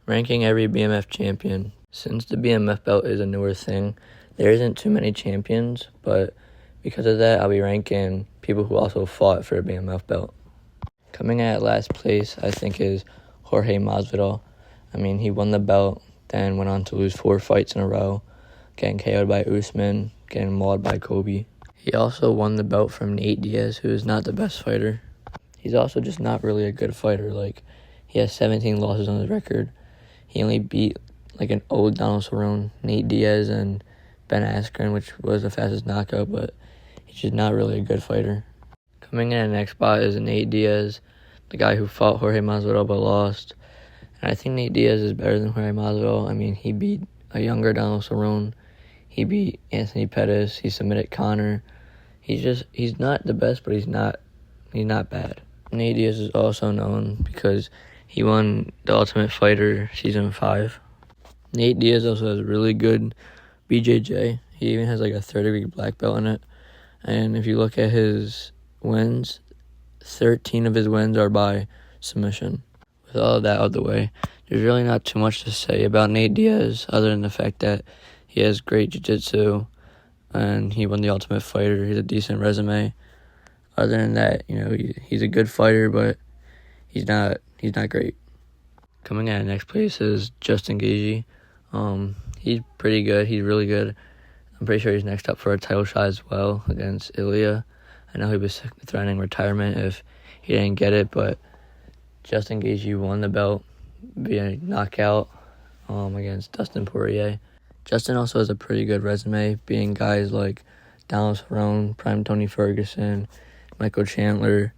Ranking every BMF champion. Since the BMF belt is a newer thing, there isn't too many champions, but because of that, I'll be ranking people who also fought for a BMF belt. Coming at last place, I think, is Jorge Masvidal. He won the belt, then went on to lose 4 fights in a row, getting KO'd by Usman, getting mauled by Kobe. He also won the belt from Nate Diaz, who is not the best fighter. He's also just not really a good fighter. He has 17 losses on his record. He only beat an old Donald Cerrone, Nate Diaz, and Ben Askren, which was the fastest knockout, but he's just not really a good fighter. Coming in at the next spot is Nate Diaz, the guy who fought Jorge Masvidal but lost. And I think Nate Diaz is better than Jorge Masvidal. He beat a younger Donald Cerrone. He beat Anthony Pettis. He submitted Conor. He's not the best, but he's not bad. Nate Diaz is also known because he won The Ultimate Fighter Season 5. Nate Diaz also has a really good BJJ. He even has a 30-degree black belt in it. And if you look at his wins, 13 of his wins are by submission. With all of that out of the way, there's really not too much to say about Nate Diaz other than the fact that he has great jiu-jitsu and he won The Ultimate Fighter. He's a decent resume. Other than that, he's a good fighter, but he's not great. Coming at the next place is Justin Gaethje. He's pretty good. He's really good. I'm pretty sure he's next up for a title shot as well against Ilya. I know he was threatening retirement if he didn't get it, but Justin Gaethje won the belt via knockout against Dustin Poirier. Justin also has a pretty good resume, beating guys like Donald Cerrone, Prime Tony Ferguson, Michael Chandler.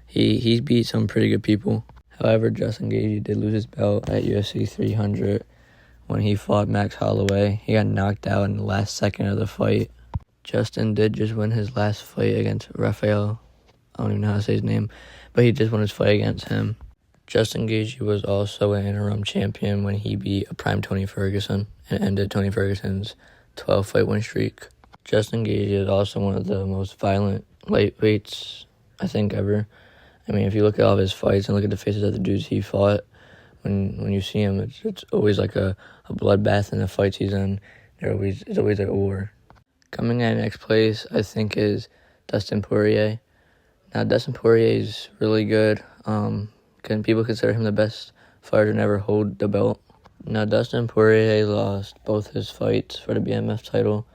He's beat some pretty good people. However, Justin Gaethje did lose his belt at UFC 300 when he fought Max Holloway. He got knocked out in the last second of the fight. Justin did just win his last fight against Rafael. I don't even know how to say his name, but he just won his fight against him. Justin Gaethje was also an interim champion when he beat a prime Tony Ferguson and ended Tony Ferguson's 12-fight win streak. Justin Gaethje is also one of the most violent lightweights, I think, ever. If you look at all of his fights and look at the faces of the dudes he fought, when you see him, it's always like a bloodbath in the fights he's in. It's always a war. Coming in next place, I think, is Dustin Poirier. Now, Dustin Poirier is really good. People consider him the best fighter to never hold the belt. Now, Dustin Poirier lost both his fights for the BMF title.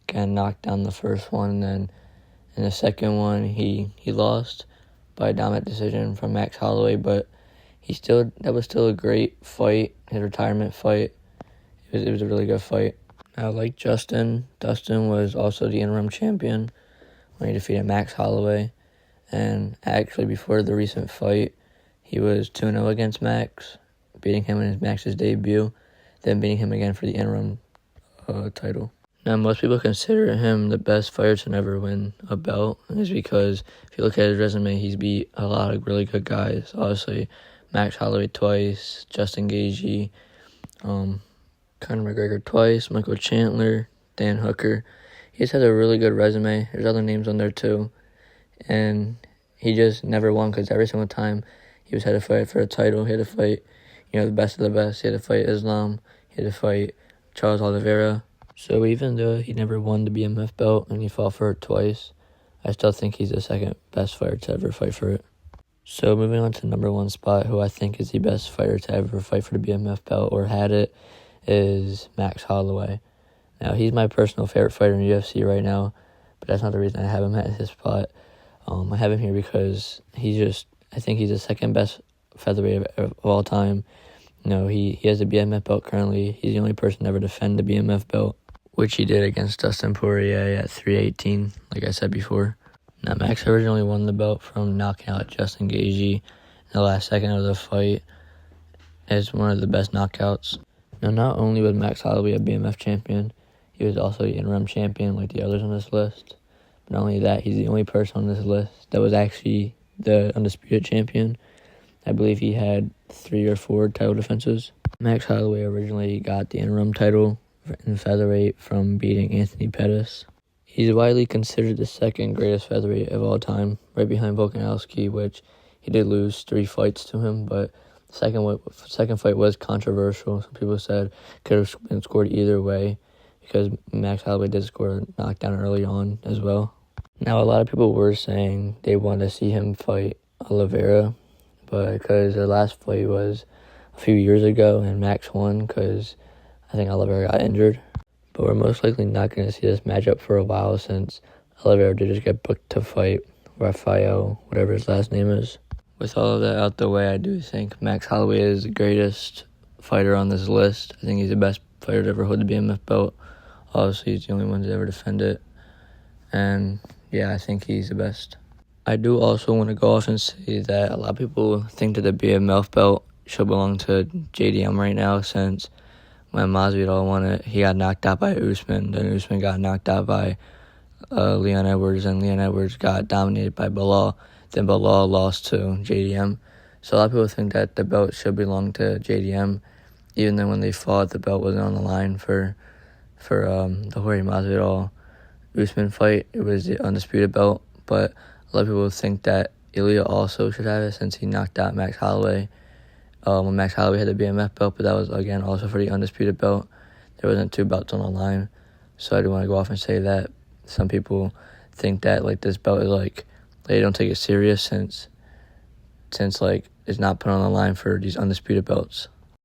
Got knocked down the first one, and then in the second one, he lost by a dominant decision from Max Holloway, but that was still a great fight, his retirement fight. It was a really good fight. Now, like Dustin was also the interim champion when he defeated Max Holloway, and actually before the recent fight, he was 2-0 against Max, beating him in Max's debut, then beating him again for the interim title. Now, most people consider him the best fighter to never win a belt, and it's because if you look at his resume, he's beat a lot of really good guys. Obviously, Max Holloway twice, Justin Gaethje, Conor McGregor twice, Michael Chandler, Dan Hooker. He just has a really good resume. There's other names on there too, and he just never won because every single time he had to fight for a title, he had to fight, the best of the best. He had to fight Islam. He had to fight Charles Oliveira. So even though he never won the BMF belt and he fought for it twice, I still think he's the second best fighter to ever fight for it. So moving on to number one spot, who I think is the best fighter to ever fight for the BMF belt or had it, is Max Holloway. Now, he's my personal favorite fighter in the UFC right now, but that's not the reason I have him at his spot. I have him here because I think he's the second best featherweight of all time. He has the BMF belt currently. He's the only person to ever defend the BMF belt, which he did against Dustin Poirier at 318, like I said before. Now, Max originally won the belt from knocking out Justin Gaethje in the last second of the fight. It's one of the best knockouts. Now, not only was Max Holloway a BMF champion, he was also the interim champion like the others on this list. But not only that, he's the only person on this list that was actually the undisputed champion. I believe he had 3 or 4 title defenses. Max Holloway originally got the interim title in featherweight from beating Anthony Pettis. He's widely considered the second greatest featherweight of all time, right behind Volkanovski, which he did lose 3 fights to him, but Second fight was controversial. Some people said could have been scored either way because Max Holloway did score a knockdown early on as well. Now, a lot of people were saying they wanted to see him fight Oliveira, but because their last fight was a few years ago and Max won because I think Oliveira got injured. But we're most likely not going to see this matchup for a while since Oliveira did just get booked to fight Rafael, whatever his last name is. With all of that out the way, I do think Max Holloway is the greatest fighter on this list. I think he's the best fighter to ever hold the BMF belt. Obviously, he's the only one to ever defend it. And yeah, I think he's the best. I do also want to go off and say that a lot of people think that the BMF belt should belong to JDM right now since when Masvidal won it, he got knocked out by Usman. Then Usman got knocked out by Leon Edwards, and Leon Edwards got dominated by Belal. Then Belal lost to JDM. So a lot of people think that the belt should belong to JDM, even though when they fought, the belt wasn't on the line for the Jorge Masvidal Usman fight. It was the undisputed belt, but a lot of people think that Ilya also should have it since he knocked out Max Holloway when Max Holloway had the BMF belt, but that was, again, also for the undisputed belt. There wasn't two belts on the line, so I do want to go off and say that some people think that, like, this belt is, like, they don't take it serious since like, it's not put on the line for these undisputed belts.